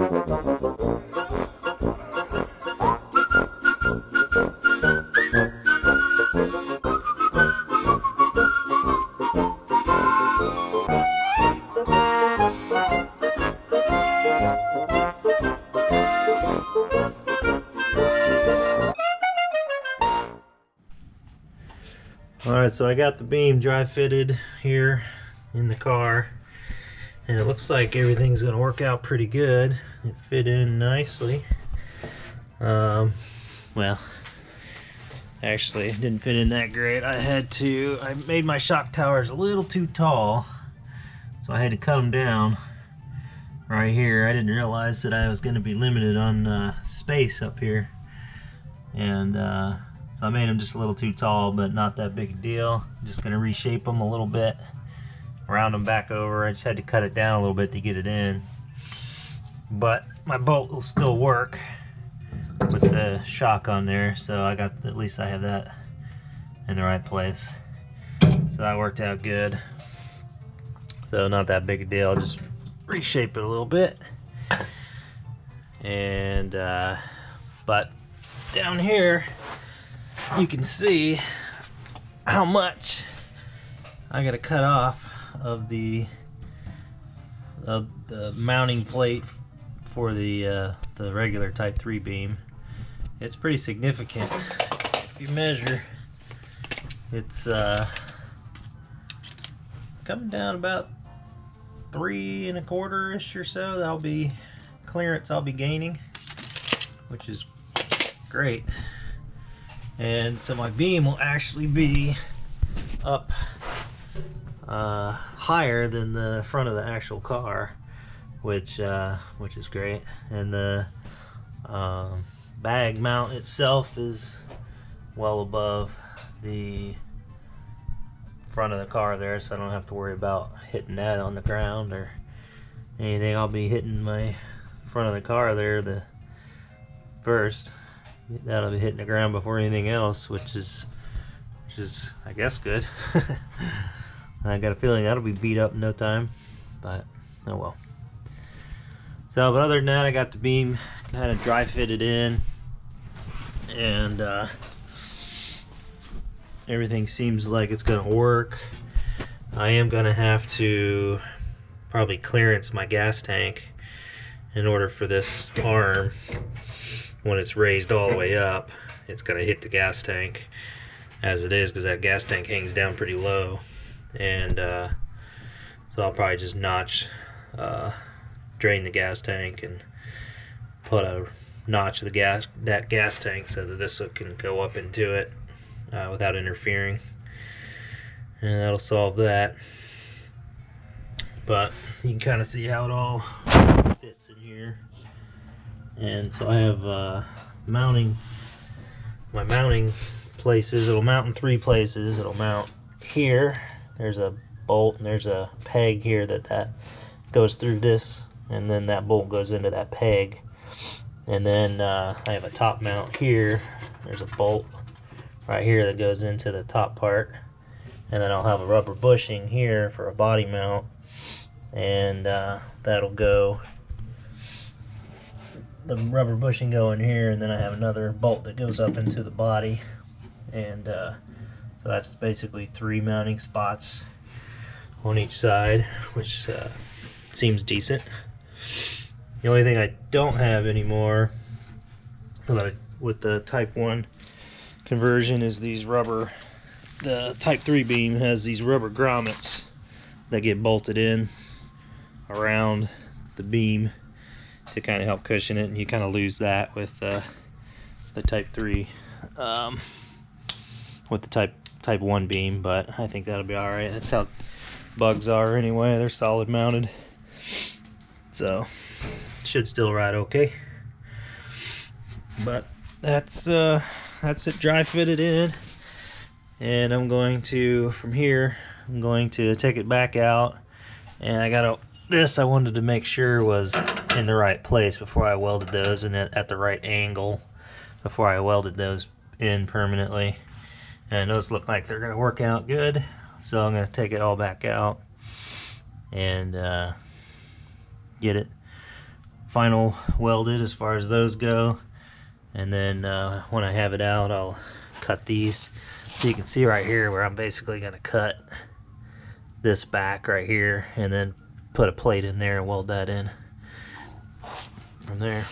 Alright, so I got the beam dry fitted here in the car, and it looks like everything's going to work out pretty good. It fit in nicely. Well, actually it didn't fit in that great. I made my shock towers a little too tall, so I had to cut them down right here. I didn't realize that I was going to be limited on space up here, and so I made them just a little too tall, but not that big a deal. I'm just going to reshape them a little bit, round them back over. I just had to cut it down a little bit to get it in. But my bolt will still work with the shock on there, so at least I have that in the right place. So that worked out good. So not that big a deal. I'll just reshape it a little bit. And but down here you can see how much I got to cut off of the mounting plate for the regular Type 3 beam. It's pretty significant. If you measure, it's coming down about 3 1/4-ish or so. That'll be clearance I'll be gaining, which is great. And so my beam will actually be up higher than the front of the actual car, which is great. And the bag mount itself is well above the front of the car there, so I don't have to worry about hitting that on the ground or anything. I'll be hitting my front of the car there first. That'll be hitting the ground before anything else, which is I guess good. I got a feeling that'll be beat up in no time, but oh well. So, but other than that, I got the beam kind of dry fitted in, and everything seems like it's gonna work. I am gonna have to probably clearance my gas tank in order for this arm, when it's raised all the way up, it's going to hit the gas tank as it is, because that gas tank hangs down pretty low. And so I'll probably just drain the gas tank and put a notch of that gas tank so that this can go up into it without interfering, and that'll solve that. But you can kind of see how it all fits in here. And so I have my mounting places. It'll mount in 3 places. It'll mount here. There's a bolt and there's a peg here that goes through this, and then that bolt goes into that peg. And then I have a top mount here. There's a bolt right here that goes into the top part, and then I'll have a rubber bushing here for a body mount, and that'll go. The rubber bushing go in here, and then I have another bolt that goes up into the body, and so that's basically 3 mounting spots on each side, which seems decent. The only thing I don't have anymore with the Type 1 conversion is these rubber. The Type 3 beam has these rubber grommets that get bolted in around the beam to kind of help cushion it, and you kind of lose that with the Type 3 with the Type 1 beam, but I think that'll be alright. That's how bugs are anyway. They're solid mounted, so should still ride okay. But that's it dry fitted in, and I'm going to, from here, I'm going to take it back out, and I wanted to make sure was in the right place before I welded those, and at the right angle before I welded those in permanently. And those look like they're going to work out good, so I'm going to take it all back out and get it final welded as far as those go. And then when I have it out, I'll cut these. So you can see right here where I'm basically going to cut this back right here and then put a plate in there and weld that in from there.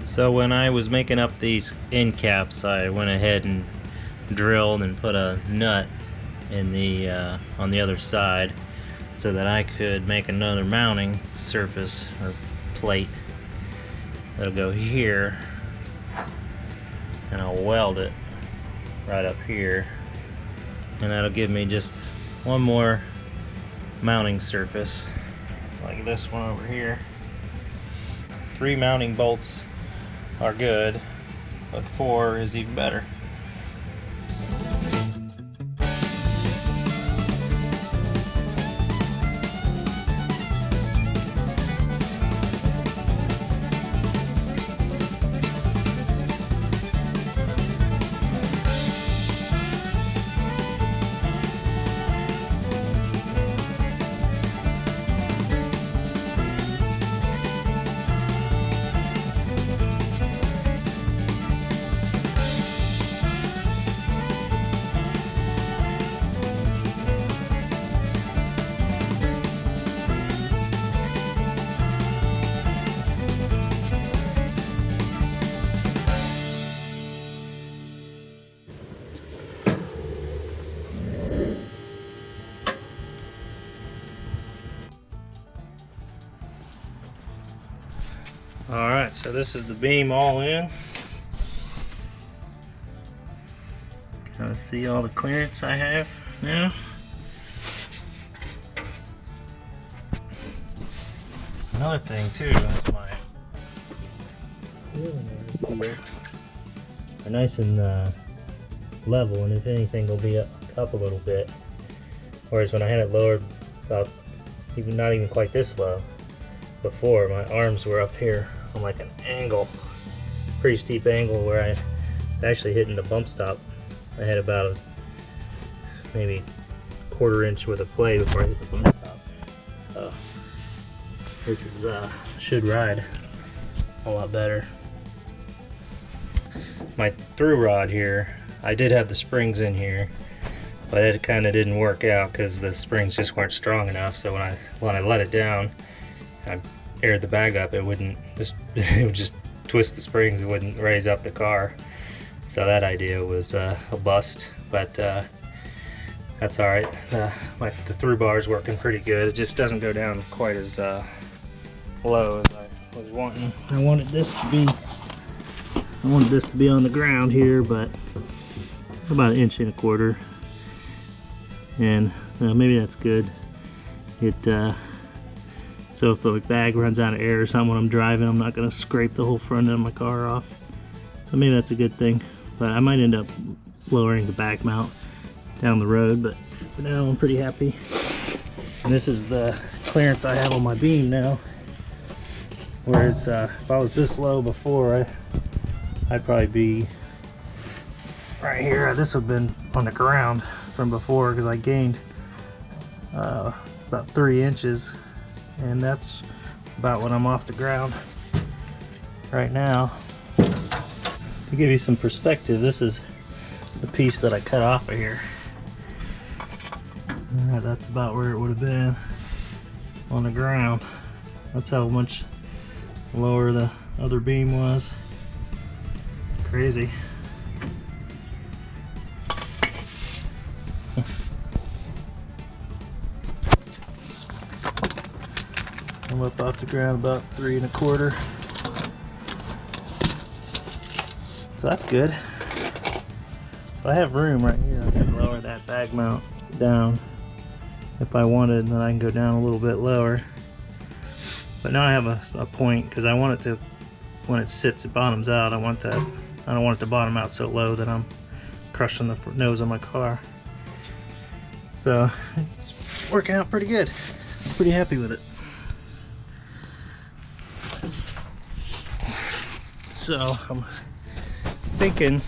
So when I was making up these end caps, I went ahead and drilled and put a nut in the on the other side so that I could make another mounting surface or plate that'll go here, and I'll weld it right up here, and that'll give me just one more mounting surface like this one over here. 3 mounting bolts are good, but 4 is even better. Alright, so this is the beam all in. Kind of see all the clearance I have now. Another thing too is my here are nice and level, and if anything will be up a little bit. Whereas when I had it lowered about not even quite this low before, my arms were up here on like an angle, pretty steep angle, where I actually hitting the bump stop. I had about maybe quarter inch worth of play before I hit the bump stop. So this is should ride a lot better. My through rod here, I did have the springs in here, but it kind of didn't work out because the springs just weren't strong enough. So when I let it down, I aired the bag up, it would just twist the springs, it wouldn't raise up the car. So that idea was a bust, but that's all right. The through bar is working pretty good. It just doesn't go down quite as low as I was wanting. I wanted this to be on the ground here, but about 1.25 inches, and maybe that's good. It So if the bag runs out of air or something when I'm driving, I'm not gonna scrape the whole front end of my car off. So maybe that's a good thing. But I might end up lowering the back mount down the road, but for now I'm pretty happy. And this is the clearance I have on my beam now. Whereas if I was this low before, I'd probably be right here. This would have been on the ground from before because I gained about 3 inches, and that's about when I'm off the ground right now. To give you some perspective, this is the piece that I cut off of here. Alright, that's about where it would have been on the ground. That's how much lower the other beam was. Crazy. I'm up off the ground about 3 1/4. So that's good. So I have room right here. I can lower that bag mount down if I wanted, and then I can go down a little bit lower. But now I have a point because I want it to, when it sits, it bottoms out. I don't want it to bottom out so low that I'm crushing the nose of my car. So it's working out pretty good. I'm pretty happy with it. So I'm thinking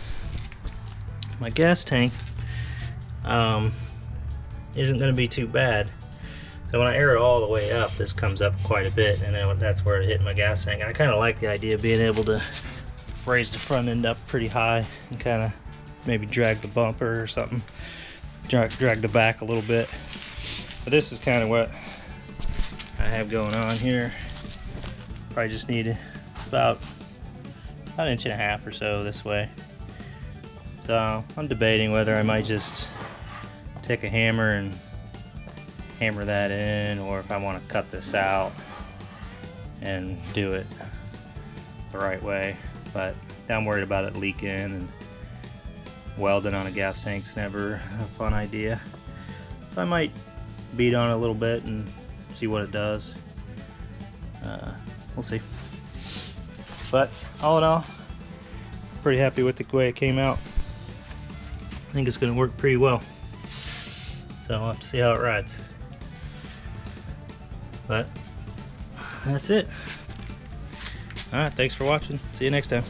my gas tank isn't going to be too bad. So when I air it all the way up, this comes up quite a bit, and then that's where it hit my gas tank. And I kind of like the idea of being able to raise the front end up pretty high and kind of maybe drag the bumper or something, drag the back a little bit. But this is kind of what I have going on here. Probably just need about 1.5 inches or so this way. So I'm debating whether I might just take a hammer and hammer that in, or if I want to cut this out and do it the right way. But I'm worried about it leaking, and welding on a gas tank's never a fun idea. So I might beat on it a little bit and see what it does. We'll see. But all in all, pretty happy with the way it came out. I think it's going to work pretty well. So I'll have to see how it rides. But that's it. Alright, thanks for watching. See you next time.